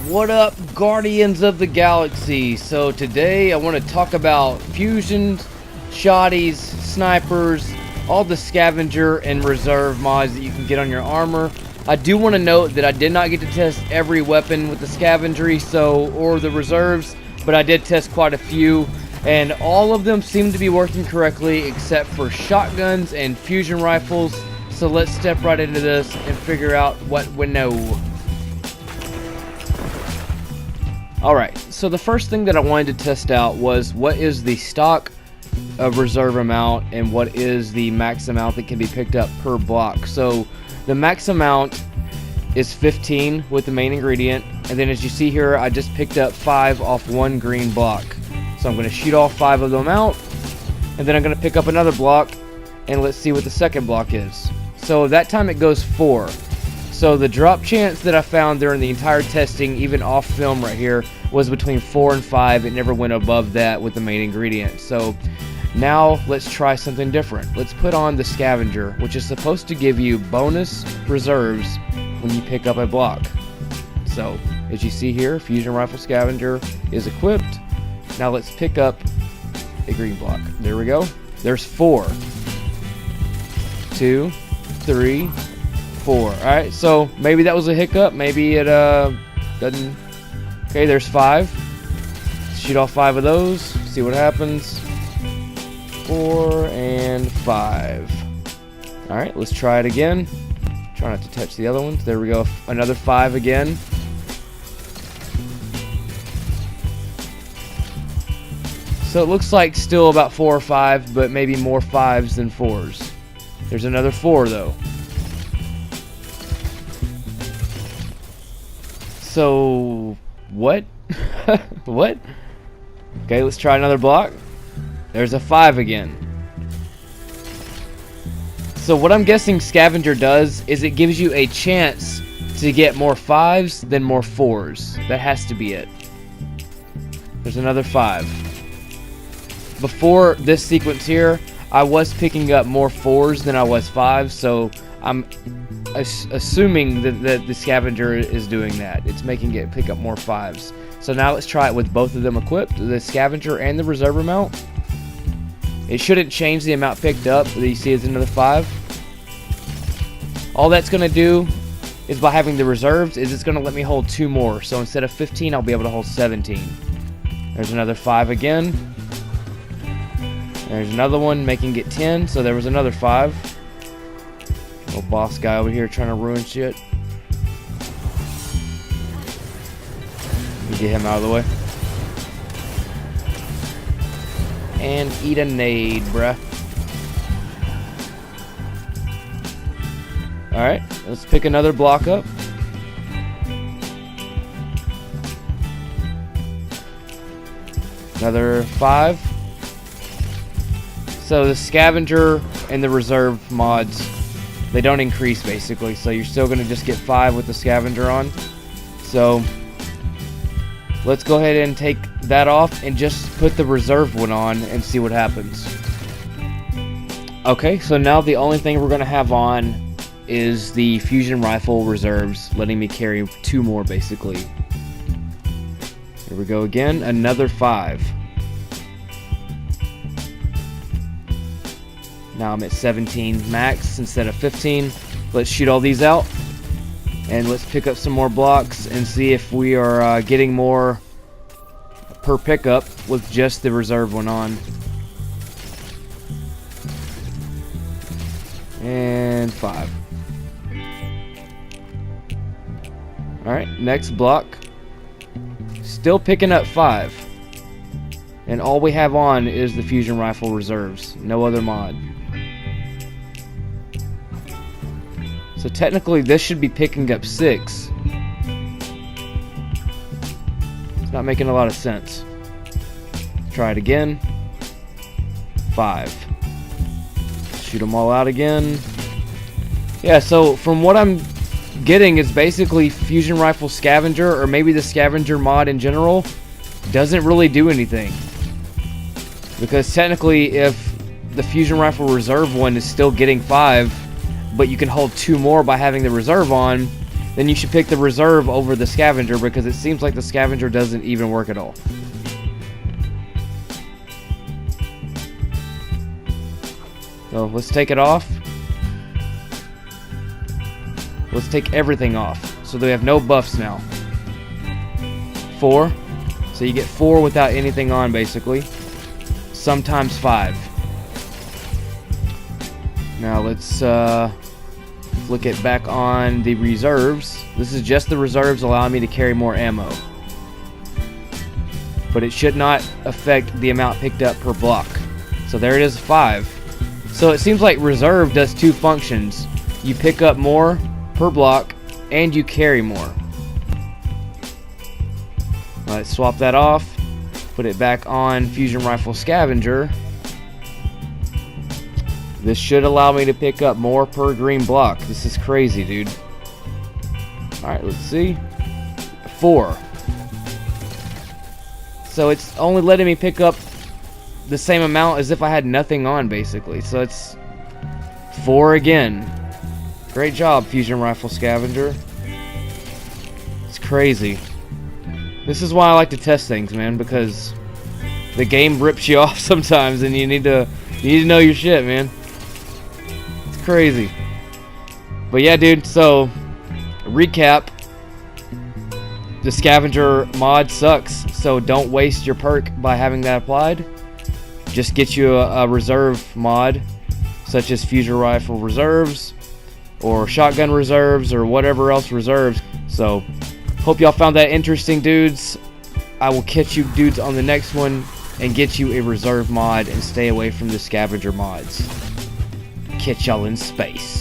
What up, Guardians of the Galaxy? So today I want to talk about fusions, shotties, snipers, all the scavenger and reserve mods that you can get on your armor. I do want to note that I did not get to test every weapon with the scavengery or the reserves, but I did test quite a few, and all of them seem to be working correctly except for shotguns and fusion rifles. So let's step right into this and figure out what we know. Alright, so the first thing that I wanted to test out was what is the stock of reserve amount and what is the max amount that can be picked up per block. So the max amount is 15 with the main ingredient, and then as you see here, I just picked up 5 off one green block. So I'm going to shoot all 5 of them out, and then I'm going to pick up another block, and let's see what the second block is. So that time it goes 4. So the drop chance that I found during the entire testing, even off film right here, was between 4 and 5. It never went above that with the main ingredient. So now let's try something different. Let's put on the scavenger, which is supposed to give you bonus reserves when you pick up a block. So as you see here, fusion rifle scavenger is equipped. Now let's pick up a green block. There we go. There's 4. 2, 3, 4. Alright, so maybe that was a hiccup. Maybe it doesn't. Okay, there's 5. Shoot all 5 of those. See what happens. 4 and 5. Alright, let's try it again. Try not to touch the other ones. There we go. Another 5 again. So it looks like still about 4 or 5, but maybe more 5s than 4s. There's another 4 though. So what? What? Okay, let's try another block. There's a 5 again. So what I'm guessing scavenger does is it gives you a chance to get more 5s than more 4s. That has to be it. There's another 5. Before this sequence here, I was picking up more 4s than I was 5s, so I'm assuming that the scavenger is doing that. It's making it pick up more 5s. So now let's try it with both of them equipped, the scavenger and the reserve amount. It shouldn't change the amount picked up, that you see is another 5. All that's going to do is, by having the reserves, is it's going to let me hold 2 more. So instead of 15, I'll be able to hold 17. There's another 5 again. There's another one making it 10, so there was another 5. Little boss guy over here trying to ruin shit. Let me get him out of the way. And eat a nade, bruh. Alright, let's pick another block up. Another 5. So the scavenger and the reserve mods, they don't increase basically, so you're still going to just get 5 with the scavenger on. So let's go ahead and take that off and just put the reserve one on and see what happens. Okay, so now the only thing we're going to have on is the fusion rifle reserves, letting me carry 2 more basically. Here we go again, another 5. Now I'm at 17 max instead of 15. Let's shoot all these out. And let's pick up some more blocks and see if we are getting more per pickup with just the reserve one on. And 5. Alright, next block. Still picking up 5. And all we have on is the fusion rifle reserves. No other mod. So technically this should be picking up 6. It's not making a lot of sense. Try it again. 5. Shoot them all out again. Yeah, so from what I'm getting is basically fusion rifle scavenger, or maybe the scavenger mod in general, doesn't really do anything. Because technically if the fusion rifle reserve one is still getting 5, but you can hold 2 more by having the reserve on, then you should pick the reserve over the scavenger, because it seems like the scavenger doesn't even work at all. So let's take it off. Let's take everything off. So they have no buffs now. 4. So you get 4 without anything on, basically. Sometimes 5. Now let's flick it back on the reserves. This is just the reserves allowing me to carry more ammo. But it should not affect the amount picked up per block. So there it is, 5. So it seems like reserve does 2 functions. You pick up more per block, and you carry more. Let's swap that off. Put it back on Fusion Rifle Scavenger. This should allow me to pick up more per green block. This is crazy, dude. Alright, let's see. 4. So it's only letting me pick up the same amount as if I had nothing on, basically. So it's 4 again. Great job, Fusion Rifle Scavenger. It's crazy. This is why I like to test things, man, because the game rips you off sometimes, and you need to know your shit, man. It's crazy. But yeah, dude, so recap. The scavenger mod sucks, so don't waste your perk by having that applied. Just get you a reserve mod, such as Fusion Rifle Reserves, or Shotgun Reserves, or whatever else reserves. So, hope y'all found that interesting, dudes. I will catch you dudes on the next one, and get you a reserve mod, and stay away from the scavenger mods. Catch y'all in space.